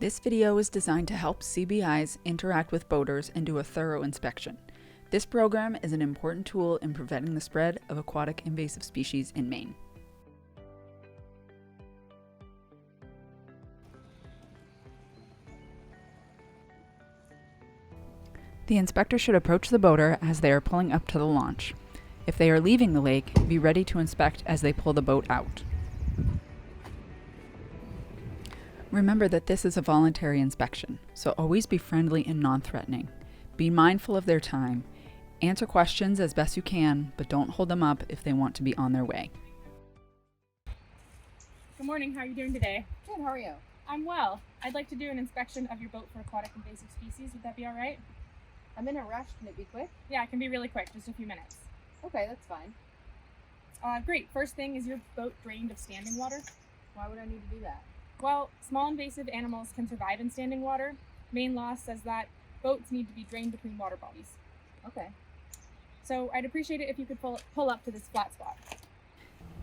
This video is designed to help CBIs interact with boaters and do a thorough inspection. This program is an important tool in preventing the spread of aquatic invasive species in Maine. The inspector should approach the boater as they are pulling up to the launch. If they are leaving the lake, be ready to inspect as they pull the boat out. Remember that this is a voluntary inspection, so always be friendly and non-threatening. Be mindful of their time. Answer questions as best you can, but don't hold them up if they want to be on their way. Good morning, how are you doing today? Good, how are you? I'm well. I'd like to do an inspection of your boat for aquatic invasive species. Would that be all right? I'm in a rush. Can it be quick? Yeah, it can be really quick, just a few minutes. Okay, that's fine. Great. First thing, is your boat drained of standing water? Why would I need to do that? Well, small invasive animals can survive in standing water. Maine law says that boats need to be drained between water bodies. Okay. So I'd appreciate it if you could pull up to this flat spot.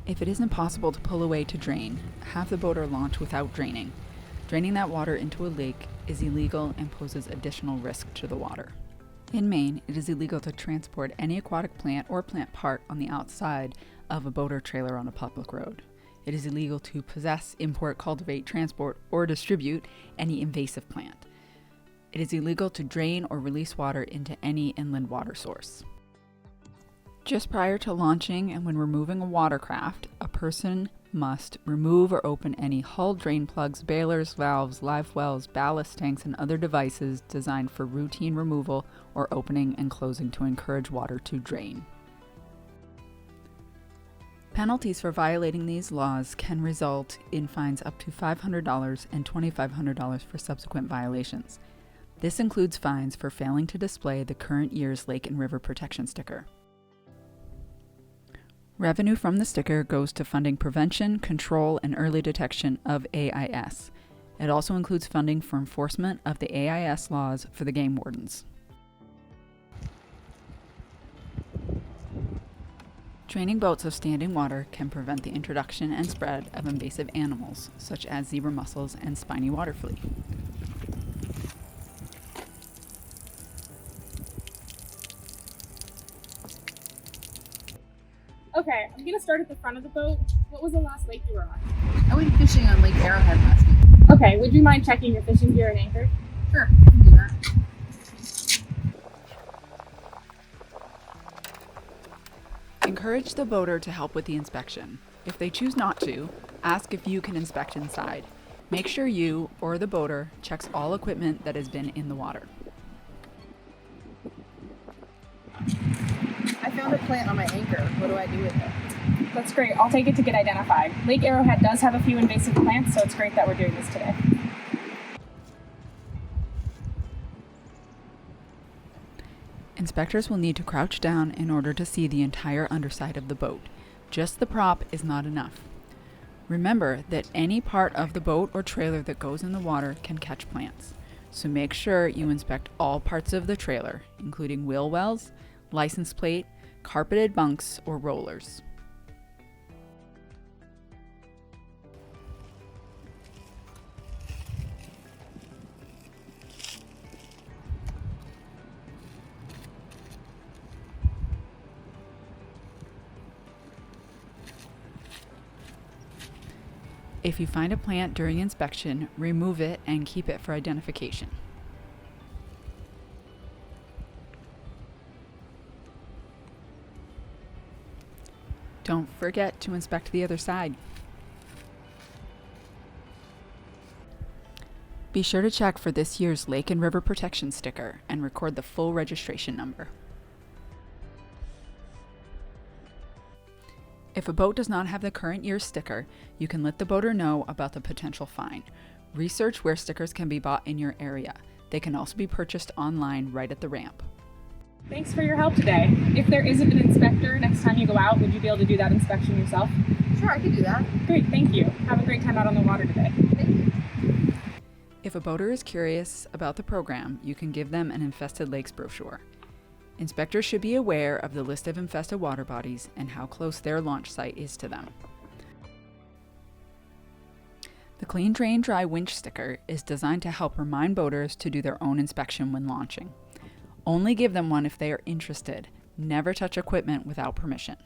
If it isn't possible to pull away to drain, have the boater launch without draining. Draining that water into a lake is illegal and poses additional risk to the water. In Maine, it is illegal to transport any aquatic plant or plant part on the outside of a boat or trailer on a public road. It is illegal to possess, import, cultivate, transport, or distribute any invasive plant. It is illegal to drain or release water into any inland water source. Just prior to launching and when removing a watercraft, a person must remove or open any hull drain plugs, bailers, valves, live wells, ballast tanks, and other devices designed for routine removal or opening and closing to encourage water to drain. Penalties for violating these laws can result in fines up to $500 and $2,500 for subsequent violations. This includes fines for failing to display the current year's Lake and River Protection sticker. Revenue from the sticker goes to funding prevention, control, and early detection of AIS. It also includes funding for enforcement of the AIS laws for the game wardens. Draining boats of standing water can prevent the introduction and spread of invasive animals, such as zebra mussels and spiny water flea. Okay, I'm going to start at the front of the boat. What was the last lake you were on? I went fishing on Lake Arrowhead last week. Okay, would you mind checking your fishing gear and anchor? Sure, I can do that. Encourage the boater to help with the inspection. If they choose not to, ask if you can inspect inside. Make sure you or the boater checks all equipment that has been in the water. I found a plant on my anchor. What do I do with it? That's great. I'll take it to get identified. Lake Arrowhead does have a few invasive plants, so it's great that we're doing this today. Inspectors will need to crouch down in order to see the entire underside of the boat. Just the prop is not enough. Remember that any part of the boat or trailer that goes in the water can catch plants, so make sure you inspect all parts of the trailer, including wheel wells, license plate, carpeted bunks, or rollers. If you find a plant during inspection, remove it and keep it for identification. Don't forget to inspect the other side. Be sure to check for this year's Lake and River Protection sticker and record the full registration number. If a boat does not have the current year's sticker, you can let the boater know about the potential fine. Research where stickers can be bought in your area. They can also be purchased online right at the ramp. Thanks for your help today. If there isn't an inspector next time you go out, would you be able to do that inspection yourself? Sure, I can do that. Great, thank you. Have a great time out on the water today. Thank you. If a boater is curious about the program, you can give them an Infested Lakes brochure. Inspectors should be aware of the list of infested water bodies and how close their launch site is to them. The Clean Drain Dry winch sticker is designed to help remind boaters to do their own inspection when launching. Only give them one if they are interested. Never touch equipment without permission.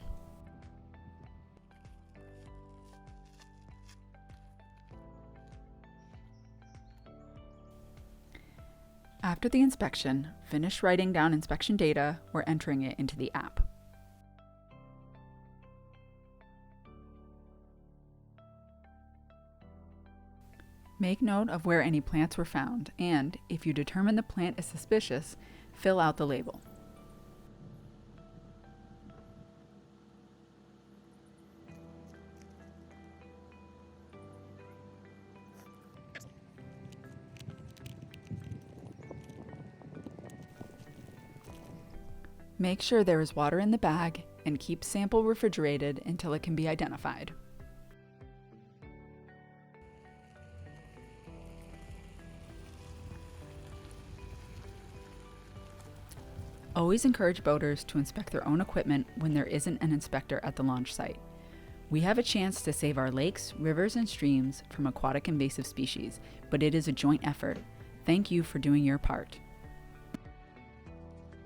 After the inspection, finish writing down inspection data or entering it into the app. Make note of where any plants were found, and if you determine the plant is suspicious, fill out the label. Make sure there is water in the bag and keep sample refrigerated until it can be identified. Always encourage boaters to inspect their own equipment when there isn't an inspector at the launch site. We have a chance to save our lakes, rivers, and streams from aquatic invasive species, but it is a joint effort. Thank you for doing your part.